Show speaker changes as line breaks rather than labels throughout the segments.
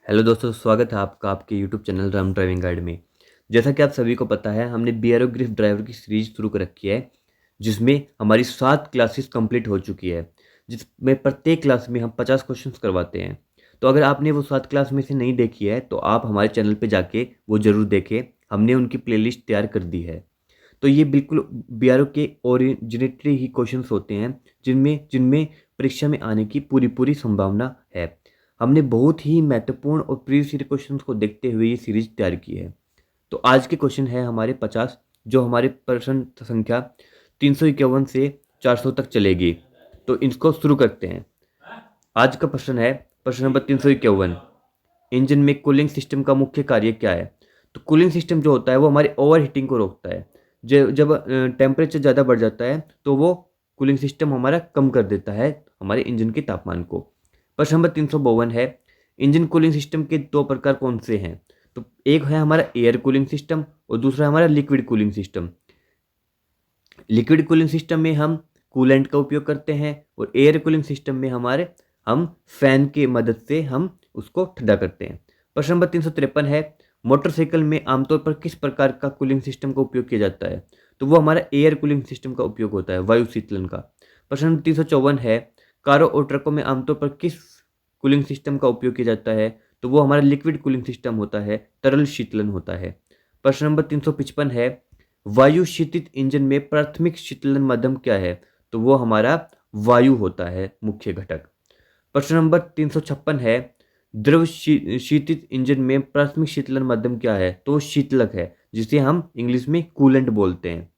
Hello दोस्तों, स्वागत है आपका आपके YouTube channel Ram driving guide में। जैसा कि आप सभी को पता है, हमने बीआरओ ग्रिफ ड्राइवर की सीरीज शुरू कर रखी है, जिसमें हमारी 7 क्लासेस कंप्लीट हो चुकी है, जिसमें प्रत्येक क्लास में हम 50 क्वेश्चंस करवाते हैं। तो अगर आपने वो 7 क्लास में से नहीं देखी है तो आप हमारे चैनल पर जाके वो ज़रूर देखें। हमने उनकी प्लेलिस्ट तैयार कर दी है। तो ये बिल्कुल बीआरओ के ओरिजिनेटरी ही क्वेश्चंस होते हैं, जिनमें जिनमें परीक्षा में आने की पूरी पूरी संभावना है। हमने बहुत ही महत्वपूर्ण और प्रीवियस ईयर क्वेश्चंस को देखते हुए ये सीरीज तैयार की है। तो आज के क्वेश्चन है हमारे 50, जो हमारे प्रश्न संख्या 351 से 400 तक चलेगी। तो इसको शुरू करते हैं। आज का प्रश्न है प्रश्न नंबर 351। इंजन में कूलिंग सिस्टम का मुख्य कार्य क्या है? तो कूलिंग सिस्टम जो होता है वो हमारी ओवर हीटिंग को रोकता है। जब टेम्परेचर ज़्यादा बढ़ जाता है तो वो कूलिंग सिस्टम हमारा कम कर देता है हमारे इंजन के तापमान को। प्रश्न नंबर 352 है, इंजन कूलिंग सिस्टम के 2 प्रकार कौन से हैं? तो एक है हमारा एयर कूलिंग सिस्टम और दूसरा हमारा liquid cooling system. Liquid cooling system में हम कूलेंट का उपयोग करते हैं और एयर कूलिंग सिस्टम में हम फैन की मदद से हम उसको ठंडा करते हैं। प्रश्न नंबर 353 है, मोटरसाइकिल में आमतौर पर किस प्रकार का कूलिंग सिस्टम का उपयोग किया जाता है? तो वो हमारा एयर कूलिंग सिस्टम का उपयोग होता है, वायु शीतलन का। प्रश्न नंबर 354 है, कारों और ट्रकों में आमतौर पर किस कूलिंग सिस्टम का उपयोग किया जाता है? तो वो हमारा लिक्विड कूलिंग सिस्टम होता है, तरल शीतलन होता है। प्रश्न नंबर 355 है, वायु शीतित इंजन में प्राथमिक शीतलन माध्यम क्या है? तो वो हमारा वायु होता है, मुख्य घटक। प्रश्न नंबर 356 है, द्रव शीतित इंजन में प्राथमिक शीतलन माध्यम क्या है? तो शीतलक है, जिसे हम इंग्लिश में कूलेंट बोलते हैं।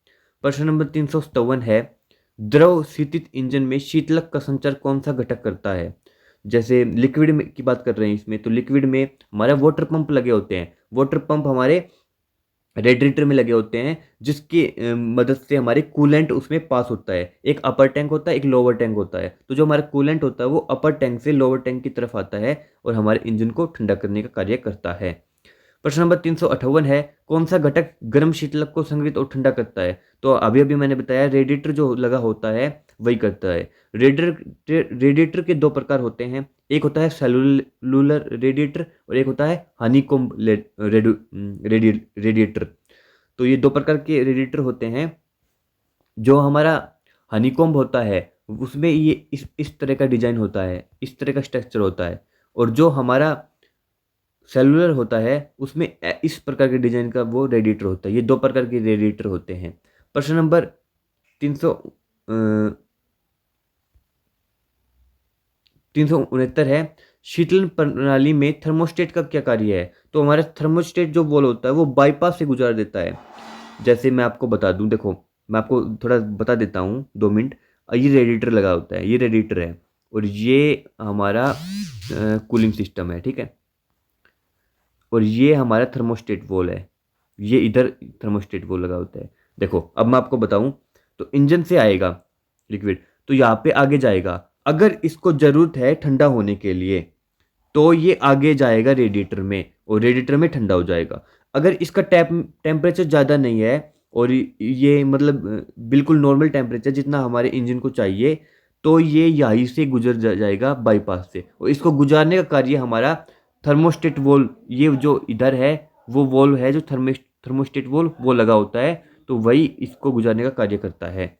प्रश्न नंबर 357 है, द्रव शीतित इंजन में शीतलक का संचार कौन सा घटक करता है? जैसे लिक्विड में की बात कर रहे हैं इसमें, तो लिक्विड में हमारे वाटर पंप लगे होते हैं। वाटर पंप हमारे रेडिएटर में लगे होते हैं, जिसकी मदद से हमारे कूलेंट उसमें पास होता है। एक अपर टैंक होता है, एक लोअर टैंक होता है। तो जो हमारा कूलेंट होता है वो अपर टैंक से लोअर टैंक की तरफ आता है और हमारे इंजन को ठंडा करने का कार्य करता है। प्रश्न नंबर 358 है, कौन सा घटक गर्म शीतलक को संग्रहित और ठंडा करता है? तो अभी अभी मैंने बताया, रेडिएटर जो लगा होता है वही करता है। रेडिएटर के 2 प्रकार होते हैं, एक होता है सेलुलर रेडिएटर और एक होता है हनीकॉम्ब रेडिएटर। तो ये 2 प्रकार के रेडिएटर होते हैं। जो हमारा हनीकॉम्ब होता है उसमें ये इस तरह का डिजाइन होता है, इस तरह का स्ट्रक्चर होता है। और जो हमारा सेलुलर होता है उसमें इस प्रकार के डिजाइन का वो रेडिएटर होता है। ये 2 प्रकार के रेडिएटर होते हैं। प्रश्न नंबर 369 है, शीतलन प्रणाली में थर्मोस्टेट का क्या कार्य है? तो हमारा थर्मोस्टेट जो वॉल्व होता है वो बाईपास से गुजार देता है। जैसे मैं आपको बता दूं, देखो मैं आपको थोड़ा बता देता हूँ, 2 मिनट। ये रेडिएटर लगा होता है, ये रेडिएटर है और ये हमारा कूलिंग सिस्टम है, ठीक है। और ये हमारा थर्मोस्टेट वॉल है, ये इधर थर्मोस्टेट वॉल लगा होता है। देखो अब मैं आपको बताऊं, तो इंजन से आएगा लिक्विड, तो यहाँ पे आगे जाएगा। अगर इसको जरूरत है ठंडा होने के लिए तो ये आगे जाएगा रेडिएटर में और रेडिएटर में ठंडा हो जाएगा। अगर इसका टेम्परेचर ज़्यादा नहीं है और ये मतलब बिल्कुल नॉर्मल टेम्परेचर जितना हमारे इंजन को चाहिए, तो ये यहीं से गुजर जाएगा बाईपास से। और इसको गुजारने का कार्य हमारा थर्मोस्टेट वॉल्व, ये जो इधर है वो वॉल्व है, जो थर्मोस्टेट वॉल्व वो लगा होता है, तो वही इसको गुजारने का कार्य करता है।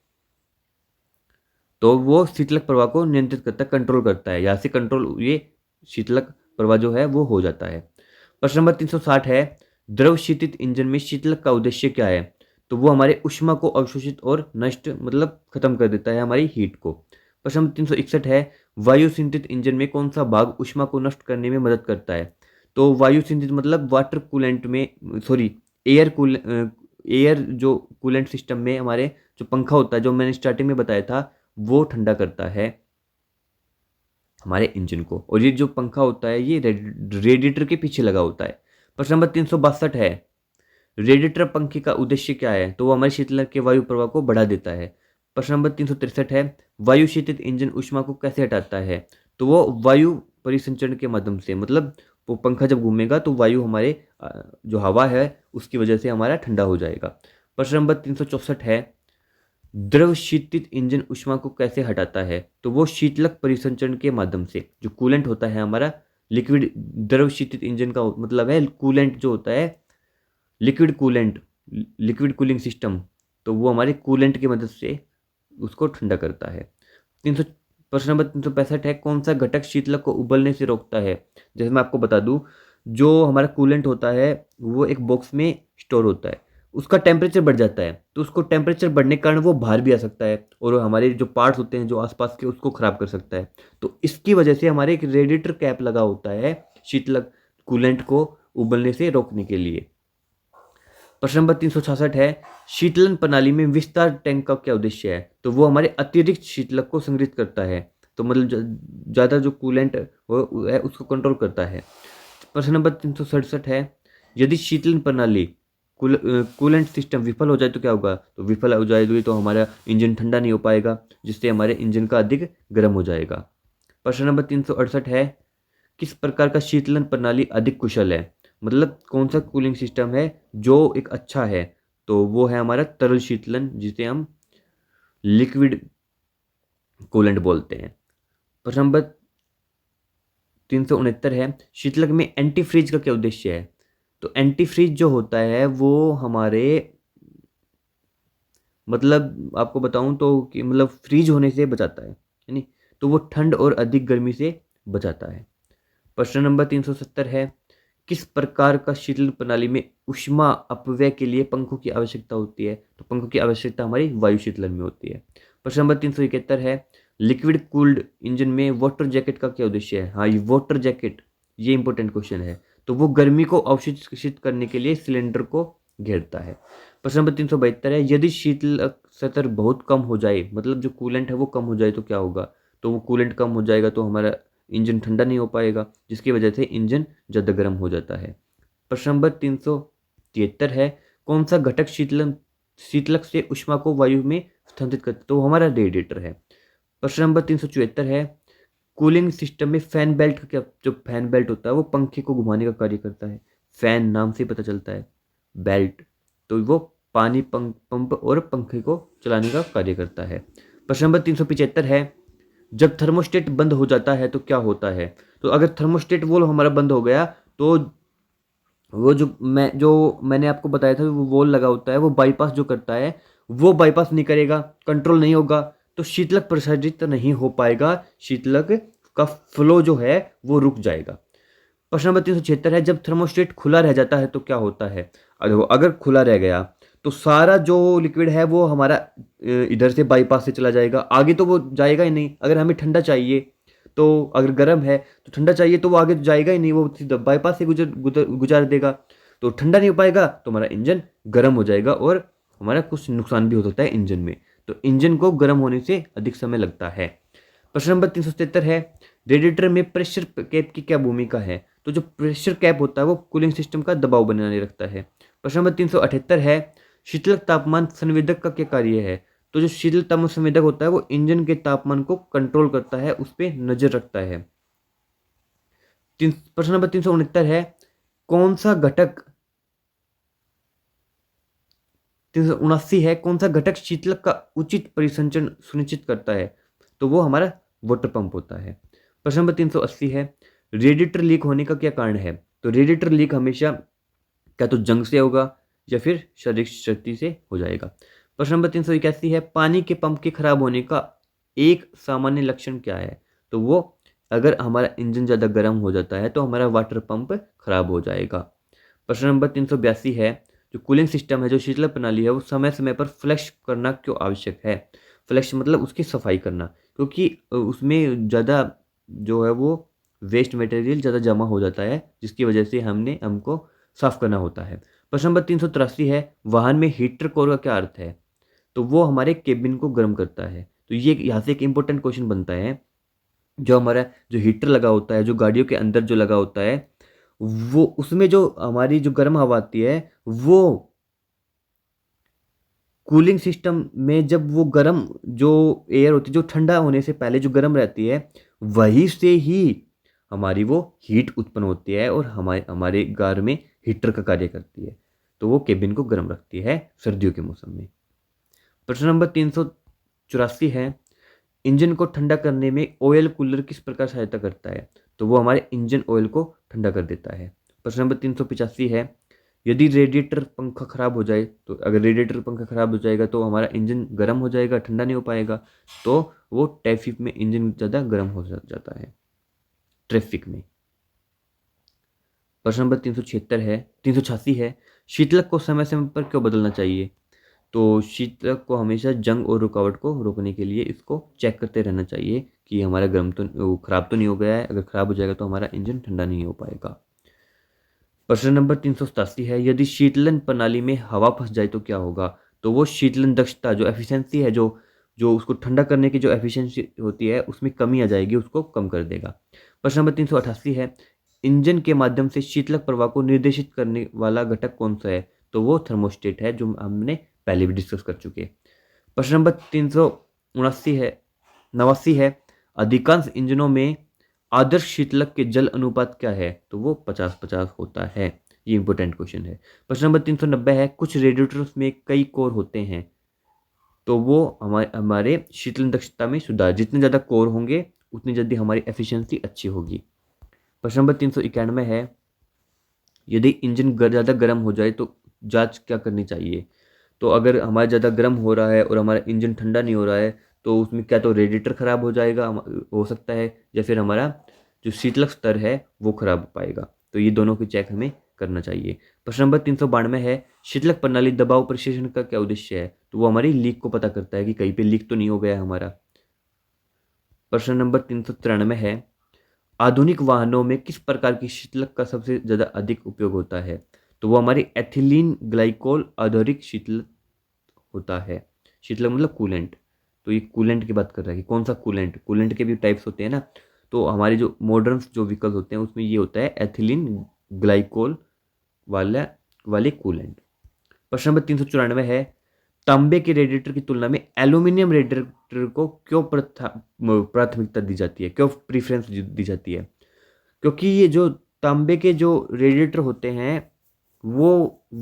तो वो शीतलक प्रवाह को नियंत्रित करता है, कंट्रोल करता है। यहाँ से कंट्रोल, ये शीतलक प्रवाह जो है वो हो जाता है। प्रश्न नंबर 360 है, द्रव शीतित इंजन में शीतलक का उद्देश्य क्या है? तो वो हमारे ऊष्मा को अवशोषित और नष्ट मतलब खत्म कर देता है, हमारी हीट को। प्रश्न नंबर 361 है, वायु सिंचित इंजन में कौन सा भाग ऊष्मा को नष्ट करने में मदद करता है? तो वायु सिंचित मतलब वाटर कूलेंट में, सॉरी, एयर जो कूलेंट सिस्टम में हमारे जो पंखा होता है, जो मैंने स्टार्टिंग में बताया था, वो ठंडा करता है हमारे इंजन को। और ये जो पंखा होता है ये रेडिएटर के पीछे लगा होता है। प्रश्न नंबर 362 है, रेडिएटर पंखे का उद्देश्य क्या है? तो वो हमारे शीतलक के वायु प्रवाह को बढ़ा देता है। प्रश्न नंबर 363 है, वायु शीतित इंजन ऊष्मा को कैसे हटाता है? तो वो वायु परिसंचरण के माध्यम से, मतलब वो पंखा जब घूमेगा तो वायु हमारे जो हवा है उसकी वजह से हमारा ठंडा हो जाएगा। प्रश्न नंबर 364 है, द्रव शीतित इंजन ऊष्मा को कैसे हटाता है? तो वो शीतलक परिसंचरण के माध्यम से, जो कूलेंट होता है हमारा, लिक्विड द्रव शीतित इंजन का मतलब है कूलेंट जो होता है, liquid coolant, liquid cooling system, तो वो हमारे कूलेंट की मदद से उसको ठंडा करता है। 300 प्रश्न नंबर 365 है, कौन सा घटक शीतलक को उबलने से रोकता है? जैसे मैं आपको बता दूं, जो हमारा कूलेंट होता है वो एक बॉक्स में स्टोर होता है, उसका टेम्परेचर बढ़ जाता है, तो उसको टेम्परेचर बढ़ने के कारण वो बाहर भी आ सकता है और हमारे जो पार्ट्स होते हैं जो आसपास के उसको खराब कर सकता है। तो इसकी वजह से हमारे एक रेडिएटर कैप लगा होता है शीतलक कूलेंट को उबलने से रोकने के लिए। प्रश्न नंबर 366 है, शीतलन प्रणाली में विस्तार टैंक का क्या उद्देश्य है? तो वो हमारे अतिरिक्त शीतलक को संग्रहित करता है, तो मतलब ज़्यादा जो कूलेंट वो है उसको कंट्रोल करता है। प्रश्न नंबर 367 है, यदि शीतलन प्रणाली कूलेंट सिस्टम विफल हो जाए तो क्या होगा? तो विफल हो जाएगी तो हमारा इंजन ठंडा नहीं हो पाएगा, जिससे हमारे इंजन का अधिक गर्म हो जाएगा। प्रश्न नंबर 368 है, किस प्रकार का शीतलन प्रणाली अधिक कुशल है? मतलब कौन सा कूलिंग सिस्टम है जो एक अच्छा है? तो वो है हमारा तरल शीतलन, जिसे हम लिक्विड कूलेंट बोलते हैं। प्रश्न नंबर 369 है, शीतलक में एंटी फ्रीज का क्या उद्देश्य है? तो एंटी फ्रीज जो होता है वो हमारे मतलब आपको बताऊं तो कि मतलब फ्रीज होने से बचाता है, यानी तो वो ठंड और अधिक गर्मी से बचाता है। प्रश्न नंबर 370 है, किस प्रकार का शीतलन प्रणाली में ऊष्मा अपव्यय के लिए पंखों की आवश्यकता होती है? तो पंखों की आवश्यकता हमारी वायु शीतलन में होती है। प्रश्न नंबर 371 है, लिक्विड कूल्ड इंजन में वाटर जैकेट का क्या उद्देश्य है? हाँ, ये वाटर जैकेट ये इंपॉर्टेंट क्वेश्चन है। तो वो गर्मी को अवशोषित करने के लिए सिलेंडर को घेरता है। प्रश्न नंबर 372 है, यदि शीतलक स्तर बहुत कम हो जाए, मतलब जो कूलेंट है वो कम हो जाए तो क्या होगा? तो वो कूलेंट कम हो जाएगा तो हमारा इंजन ठंडा नहीं हो पाएगा, जिसकी वजह से इंजन ज़्यादा गर्म हो जाता है। प्रश्न नंबर 373 है, कौन सा घटक शीतलक से ऊष्मा को वायु में स्थानांतरित करता है? तो हमारा रेडिएटर है। प्रश्न नंबर 374 है, कूलिंग सिस्टम में फैन बेल्ट का क्या, जो फैन बेल्ट होता है वो पंखे को घुमाने का कार्य करता है। फैन नाम से पता चलता है, बेल्ट तो वो पानी पंप और पंखे को चलाने का कार्य करता है। प्रश्न नंबर 375 है, जब थर्मोस्टेट बंद हो जाता है तो क्या होता है? तो अगर थर्मोस्टेट वोल्व हमारा बंद हो गया तो वो जो मैंने आपको बताया था वो वोल्व लगा होता है वो बाईपास जो करता है वो बाईपास नहीं करेगा, कंट्रोल नहीं होगा, तो शीतलक प्रसारित नहीं हो पाएगा, शीतलक का फ्लो जो है वो रुक जाएगा। प्रश्न नंबर 376 है, जब थर्मोस्टेट खुला रह जाता है तो क्या होता है? अगर खुला रह गया तो सारा जो लिक्विड है वो हमारा इधर से बाईपास से चला जाएगा, आगे तो वो जाएगा ही नहीं। अगर हमें ठंडा चाहिए तो अगर गर्म है तो ठंडा चाहिए तो वो आगे तो जाएगा ही नहीं, वो सीधा बाईपास से गुजार देगा, तो ठंडा नहीं हो पाएगा तो हमारा इंजन गर्म हो जाएगा और हमारा कुछ नुकसान भी हो सकता है इंजन में। तो इंजन को गर्म होने से अधिक समय लगता है। प्रश्न नंबर 377 है, रेडिएटर में प्रेशर कैप की क्या भूमिका है? तो जो प्रेशर कैप होता है वो कूलिंग सिस्टम का दबाव बनाए रखता है। प्रश्न नंबर 378 है, शीतलक तापमान संवेदक का क्या कार्य है? तो जो शीतल तापमान संवेदक होता है वो इंजन के तापमान को कंट्रोल करता है, उस पर नजर रखता है। प्रश्न नंबर 369 है, कौन सा घटक 379 है, कौन सा घटक शीतलक का उचित परिसंचरण सुनिश्चित करता है? तो वो हमारा वाटर पंप होता है। प्रश्न नंबर 380 है, रेडिएटर लीक होने का क्या कारण है? तो रेडिएटर लीक हमेशा क्या तो जंग से होगा या फिर शारीरिक शक्ति से हो जाएगा। प्रश्न नंबर 381 है, पानी के पंप के खराब होने का एक सामान्य लक्षण क्या है? तो वो अगर हमारा इंजन ज़्यादा गर्म हो जाता है तो हमारा वाटर पंप खराब हो जाएगा। प्रश्न नंबर 382 है, जो कूलिंग सिस्टम है, जो शीतल प्रणाली है, वो समय समय पर फ्लश करना क्यों आवश्यक है? फ्लश मतलब उसकी सफाई करना, क्योंकि उसमें ज़्यादा जो है वो वेस्ट मटेरियल ज़्यादा जमा हो जाता है, जिसकी वजह से हमको साफ करना होता है। प्रश्न नंबर 383 है, वाहन में हीटर कोर का क्या अर्थ है? तो वो हमारे केबिन को गर्म करता है। तो ये यहाँ से एक इंपॉर्टेंट क्वेश्चन बनता है, जो हमारा जो हीटर लगा होता है, जो गाड़ियों के अंदर जो लगा होता है, वो उसमें जो हमारी जो गर्म हवा आती है वो कूलिंग सिस्टम में जब वो गर्म जो एयर होती है जो ठंडा होने से पहले जो गर्म रहती है वहीं से ही हमारी वो हीट उत्पन्न होती है और हमारे हमारे घर में हीटर का कार्य करती है, तो वो केबिन को गर्म रखती है सर्दियों के मौसम में। प्रश्न नंबर 384 है, इंजन को ठंडा करने में ऑयल कूलर किस प्रकार सहायता करता है? तो वो हमारे इंजन ऑयल को ठंडा कर देता है। प्रश्न नंबर 385 है, यदि रेडिएटर पंखा खराब हो जाए, तो अगर रेडिएटर पंखा खराब हो जाएगा तो हमारा इंजन गर्म हो जाएगा, ठंडा नहीं हो पाएगा, तो वो ट्रैफिक में इंजन ज़्यादा गर्म हो जाता है ट्रैफिक में। प्रश्न नंबर 386 है, शीतलक को समय समय पर क्यों बदलना चाहिए? तो शीतलक को हमेशा जंग और रुकावट को रोकने के लिए इसको चेक करते रहना चाहिए कि हमारा गर्म तो खराब तो नहीं हो गया है। अगर खराब हो जाएगा तो हमारा इंजन ठंडा नहीं हो पाएगा। प्रश्न नंबर 387 है, यदि शीतलन प्रणाली में हवा फंस जाए तो क्या होगा? तो वो शीतलन दक्षता जो एफिशिएंसी है, जो जो उसको ठंडा करने की जो एफिशिएंसी होती है उसमें कमी आ जाएगी, उसको कम कर देगा। प्रश्न नंबर 388 है, इंजन के माध्यम से शीतलक प्रवाह को निर्देशित करने वाला घटक कौन सा है? तो वो थर्मोस्टेट है, जो हमने पहले भी डिस्कस कर चुके हैं। प्रश्न नंबर 379 है, अधिकांश इंजनों में आदर्श शीतलक के जल अनुपात क्या है? तो वो 50-50 होता है। ये इंपॉर्टेंट क्वेश्चन है। प्रश्न नंबर 390 है, कुछ रेडिएटर्स में कई कोर होते हैं, तो वो हमारे शीतलन दक्षता में सुधार, जितने ज़्यादा कोर होंगे उतनी जल्दी हमारी एफिशिएंसी अच्छी होगी। प्रश्न नंबर 391 है, यदि इंजन ज़्यादा गर्म हो जाए तो जांच क्या करनी चाहिए? तो अगर हमारा ज़्यादा गर्म हो रहा है और हमारा इंजन ठंडा नहीं हो रहा है, तो उसमें क्या तो रेडिएटर ख़राब हो जाएगा, हो सकता है, या फिर हमारा जो शीतलक स्तर है वो खराब हो पाएगा। तो ये दोनों की चेक हमें करना चाहिए। प्रश्न नंबर 392 है, शीतलक प्रणाली दबाव प्रशिक्षण का क्या उद्देश्य है? तो वो हमारी लीक को पता करता है कि कहीं पे लीक तो नहीं हो गया है हमारा। प्रश्न नंबर 393 है, आधुनिक वाहनों में किस प्रकार की शीतलक का सबसे ज़्यादा अधिक उपयोग होता है? तो वो हमारी एथिलीन ग्लाइकोल आधारित शीतलक होता है। शीतलक मतलब कूलेंट। तो ये कूलेंट की बात कर रहा है कि कौन सा कूलेंट, कूलेंट के भी टाइप्स होते हैं ना। तो हमारे जो मॉडर्न जो व्हीकल्स होते हैं उसमें ये होता है एथिलीन ग्लाइकोल वाला वाले कूलेंट। प्रश्न नंबर 394 है, तांबे के रेडिएटर की तुलना में एल्यूमिनियम रेडिएटर को क्यों प्राथमिकता दी जाती है, क्यों प्रीफरेंस दी जाती है? क्योंकि ये जो तांबे के जो रेडिएटर होते हैं वो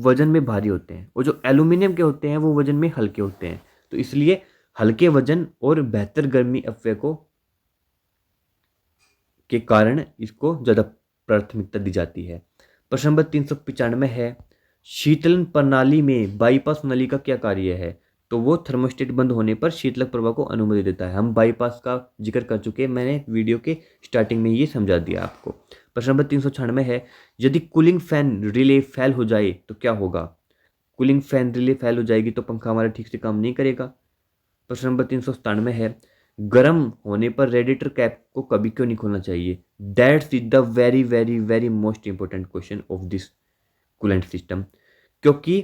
वजन में भारी होते हैं, और जो एल्यूमिनियम के होते हैं वो वजन में हल्के होते हैं। तो इसलिए हल्के वजन और बेहतर गर्मी अपव्यय को के कारण इसको ज़्यादा प्राथमिकता दी जाती है। प्रश्न नंबर 395 है, शीतलन प्रणाली में बाईपास नली का क्या कार्य है? तो वो थर्मोस्टेट बंद होने पर शीतलक प्रवाह को अनुमति देता है। हम बाईपास का जिक्र कर चुके हैं, मैंने वीडियो के स्टार्टिंग में ये समझा दिया आपको। प्रश्न नंबर 396 है, यदि कूलिंग फैन रिले फेल हो जाए तो क्या होगा? कूलिंग फैन रिले फेल हो जाएगी तो पंखा हमारा ठीक से काम नहीं करेगा। प्रश्न नंबर 397 है, गर्म होने पर रेडिएटर कैप को कभी क्यों नहीं खोलना चाहिए? That's is the very very very most important question of this coolant system. क्योंकि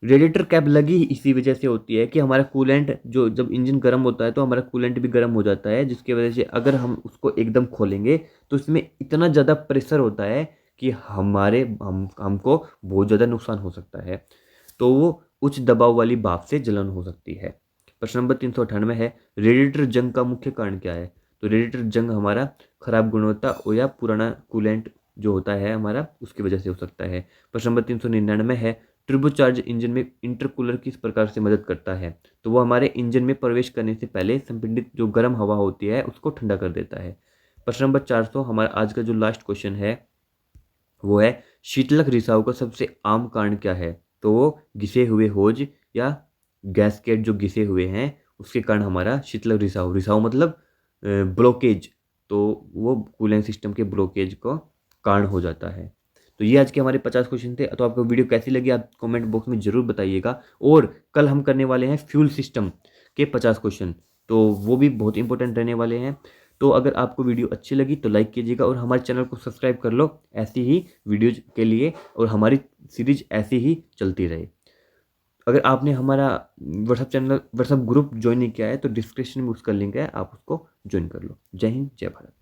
रेडिएटर कैप लगी ही इसी वजह से होती है कि हमारा कूलेंट जो जब इंजन गर्म होता है तो हमारा कूलेंट भी गर्म हो जाता है, जिसकी वजह से अगर हम उसको एकदम खोलेंगे तो इसमें इतना ज़्यादा प्रेशर होता है कि हमको बहुत ज़्यादा नुकसान हो सकता है। तो वो उच्च दबाव वाली भाप से जलन हो सकती है। प्रश्न नंबर 398 है, रेडिएटर जंग का मुख्य कारण क्या है? तो रेडिएटर जंग हमारा खराब गुणवत्ता और या पुराना कूलेंट जो होता है हमारा उसकी वजह से हो सकता है। प्रश्न नंबर 399 है, ट्रिबोचार्ज इंजन में इंटरकूलर किस प्रकार से मदद करता है? तो वो हमारे इंजन में प्रवेश करने से पहले संपीड़ित जो गर्म हवा होती है उसको ठंडा कर देता है। प्रश्न नंबर 400 हमारा आज का जो लास्ट क्वेश्चन है वो है, शीतलक रिसाव का सबसे आम कारण क्या है? तो वो घिसे हुए होज या गैसकेट जो घिसे हुए हैं उसके कारण हमारा शीतलक रिसाव मतलब ब्लॉकेज, तो वो कूलिंग सिस्टम के ब्लॉकेज का कारण हो जाता है। तो ये आज के हमारे 50 क्वेश्चन थे। तो आपको वीडियो कैसी लगी आप कमेंट बॉक्स में ज़रूर बताइएगा। और कल हम करने वाले हैं फ्यूल सिस्टम के 50 क्वेश्चन, तो वो भी बहुत इंपॉर्टेंट रहने वाले हैं। तो अगर आपको वीडियो अच्छी लगी तो लाइक कीजिएगा और हमारे चैनल को सब्सक्राइब कर लो ऐसी ही वीडियोज के लिए, और हमारी सीरीज ऐसी ही चलती रहे। अगर आपने हमारा व्हाट्सअप ग्रुप ज्वाइन नहीं किया है तो डिस्क्रिप्शन में उसका लिंक है, आप उसको ज्वाइन कर लो। जय हिंद, जय भारत।